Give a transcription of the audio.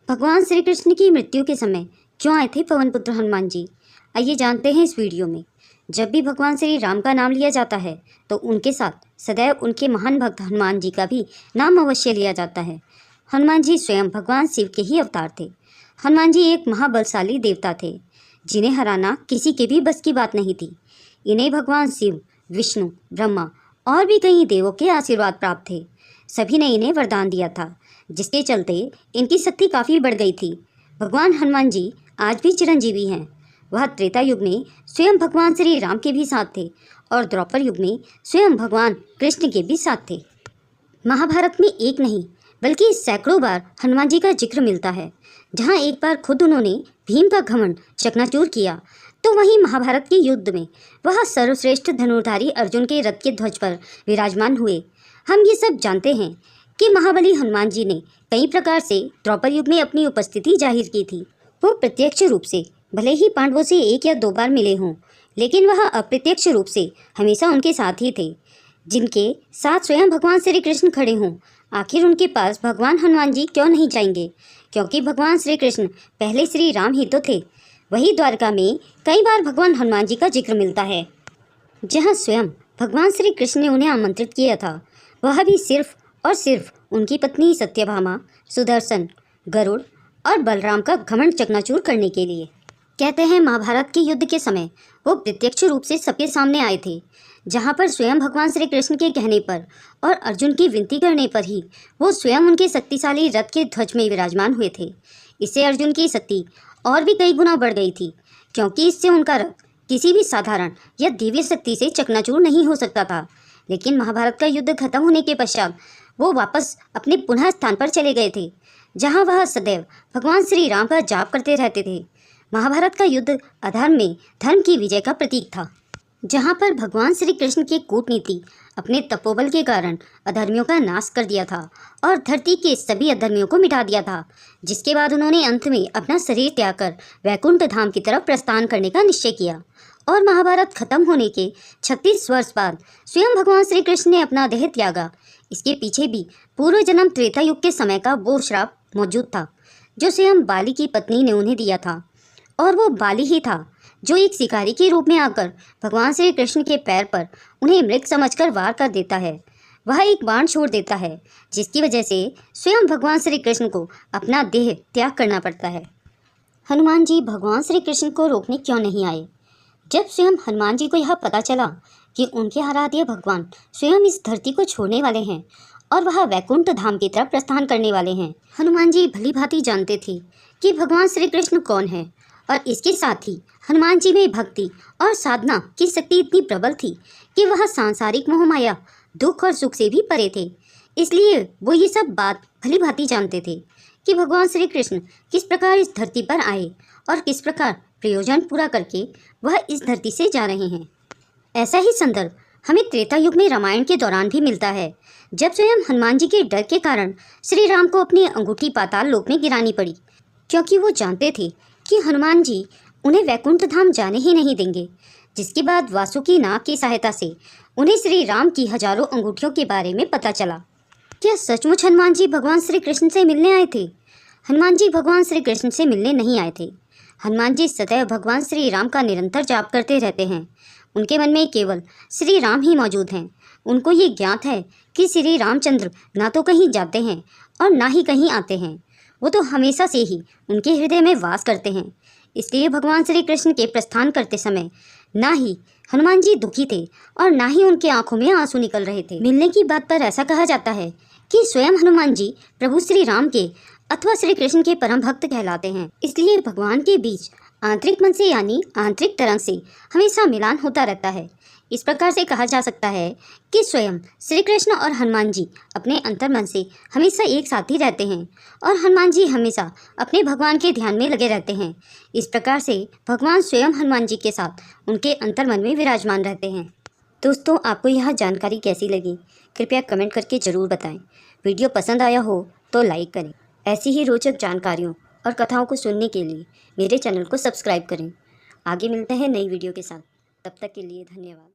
भगवान श्री कृष्ण की मृत्यु के समय क्यों आए थे पवन पुत्र हनुमान जी? आइए जानते हैं इस वीडियो में। जब भी भगवान श्री राम का नाम लिया जाता है तो उनके साथ सदैव उनके महान भक्त हनुमान जी का भी नाम अवश्य लिया जाता है। हनुमान जी स्वयं भगवान शिव के ही अवतार थे। हनुमान जी एक महाबलशाली देवता थे जिन्हें हराना किसी के भी बस की बात नहीं थी। इन्हें भगवान शिव, विष्णु, ब्रह्मा और भी कई देवों के आशीर्वाद प्राप्त थे। सभी ने इन्हें वरदान दिया था जिसके चलते इनकी शक्ति काफ़ी बढ़ गई थी। भगवान हनुमान जी आज भी चिरंजीवी हैं। वह त्रेता युग में स्वयं भगवान श्री राम के भी साथ थे और द्वापर युग में स्वयं भगवान कृष्ण के भी साथ थे। महाभारत में एक नहीं बल्कि सैकड़ों बार हनुमान जी का जिक्र मिलता है। जहाँ एक बार खुद उन्होंने भीम का घमंड चकनाचूर किया तो वहीं महाभारत के युद्ध में वह सर्वश्रेष्ठ धनुर्धारी अर्जुन के रथ के ध्वज पर विराजमान हुए। हम ये सब जानते हैं कि महाबली हनुमान जी ने कई प्रकार से द्वापर युग में अपनी उपस्थिति जाहिर की थी। वो प्रत्यक्ष रूप से भले ही पांडवों से एक या दो बार मिले हों, लेकिन वह अप्रत्यक्ष रूप से हमेशा उनके साथ ही थे। जिनके साथ स्वयं भगवान श्री कृष्ण खड़े हों, आखिर उनके पास भगवान हनुमान जी क्यों नहीं जाएंगे? क्योंकि भगवान श्री कृष्ण पहले श्री राम ही तो थे। वही द्वारका में कई बार भगवान हनुमान जी का जिक्र मिलता है, जहाँ स्वयं भगवान श्री कृष्ण ने उन्हें आमंत्रित किया था, वह भी सिर्फ और सिर्फ उनकी पत्नी सत्यभामा, सुदर्शन, गरुड़ और बलराम का घमंड चकनाचूर करने के लिए। कहते हैं महाभारत के युद्ध के समय वो प्रत्यक्ष रूप से सबके सामने आए थे, जहाँ पर स्वयं भगवान श्री कृष्ण के कहने पर और अर्जुन की विनती करने पर ही वो स्वयं उनके शक्तिशाली रथ के ध्वज में विराजमान हुए थे। इससे अर्जुन की शक्ति और भी कई गुना बढ़ गई थी, क्योंकि इससे उनका रथ किसी भी साधारण या दिव्य शक्ति से चकनाचूर नहीं हो सकता था। लेकिन महाभारत का युद्ध खत्म होने के पश्चात वो वापस अपने पुनः स्थान पर चले गए थे, जहाँ वह सदैव भगवान श्री राम का जाप करते रहते थे। महाभारत का युद्ध अधर्म में धर्म की विजय का प्रतीक था, जहाँ पर भगवान श्री कृष्ण की कूटनीति अपने तपोबल के कारण अधर्मियों का नाश कर दिया था और धरती के सभी अधर्मियों को मिटा दिया था। जिसके बाद उन्होंने अंत में अपना शरीर त्याग कर वैकुंठ धाम की तरफ प्रस्थान करने का निश्चय किया। और महाभारत खत्म होने के 36 वर्ष बाद स्वयं भगवान श्री कृष्ण ने अपना देह त्यागा। इसके पीछे भी पूर्व जन्म त्रेता युग के समय का वो श्राप मौजूद था जो स्वयं बाली की पत्नी ने उन्हें दिया था। और वो बाली ही था जो एक शिकारी के रूप में आकर भगवान श्री कृष्ण के पैर पर उन्हें मृग समझकर वार कर देता है। वह एक बाण छोड़ देता है, जिसकी वजह से स्वयं भगवान श्री कृष्ण को अपना देह त्याग करना पड़ता है। हनुमान जी भगवान श्री कृष्ण को रोकने क्यों नहीं आए? जब स्वयं हनुमान जी को यह पता चला कि उनके आराध्य भगवान स्वयं इस धरती को छोड़ने वाले हैं और वह वैकुंठ धाम की तरफ प्रस्थान करने वाले हैं, हनुमान जी भली भांति जानते थे कि भगवान श्री कृष्ण कौन है। और इसके साथ ही हनुमान जी में भक्ति और साधना की शक्ति इतनी प्रबल थी कि वह सांसारिक मोहमाया, दुख और सुख से भी परे थे। इसलिए वो ये सब बात भली भांति जानते थे कि भगवान श्री कृष्ण किस प्रकार इस धरती पर आए और किस प्रकार प्रयोजन पूरा करके वह इस धरती से जा रहे हैं। ऐसा ही संदर्भ हमें त्रेता युग में रामायण के दौरान भी मिलता है, जब स्वयं हनुमान जी के डर के कारण श्री राम को अपनी अंगूठी पाताल लोक में गिरानी पड़ी, क्योंकि वो जानते थे कि हनुमान जी उन्हें वैकुंठ धाम जाने ही नहीं देंगे। जिसके बाद वासुकी नाग की सहायता से उन्हें श्री राम की हजारों अंगूठियों के बारे में पता चला। क्या सचमुच हनुमान जी भगवान श्री कृष्ण से मिलने आए थे? हनुमान जी भगवान श्री कृष्ण से मिलने नहीं आए थे। हनुमान जी सदैव भगवान श्री राम का निरंतर जाप करते रहते हैं। उनके मन में केवल श्री राम ही मौजूद हैं। उनको ये ज्ञात है कि श्री रामचंद्र ना तो कहीं जाते हैं और ना ही कहीं आते हैं। वो तो हमेशा से ही उनके हृदय में वास करते हैं। इसलिए भगवान श्री कृष्ण के प्रस्थान करते समय ना ही हनुमान जी दुखी थे और ना ही उनकी आंखों में आंसू निकल रहे थे। मिलने की बात पर ऐसा कहा जाता है कि स्वयं हनुमान जी प्रभु श्री राम के अथवा श्री कृष्ण के परम भक्त कहलाते हैं। इसलिए भगवान के बीच आंतरिक मन से यानी आंतरिक तरंग से हमेशा मिलान होता रहता है। इस प्रकार से कहा जा सकता है कि स्वयं श्री कृष्ण और हनुमान जी अपने अंतर्मन से हमेशा एक साथ ही रहते हैं और हनुमान जी हमेशा अपने भगवान के ध्यान में लगे रहते हैं। इस प्रकार से भगवान स्वयं हनुमान जी के साथ उनके अंतर्मन में विराजमान रहते हैं। दोस्तों, आपको यह जानकारी कैसी लगी? कृपया कमेंट करके ज़रूर बताएं। वीडियो पसंद आया हो तो लाइक करें। ऐसी ही रोचक जानकारियों और कथाओं को सुनने के लिए मेरे चैनल को सब्सक्राइब करें। आगे मिलते हैं नई वीडियो के साथ। तब तक के लिए धन्यवाद।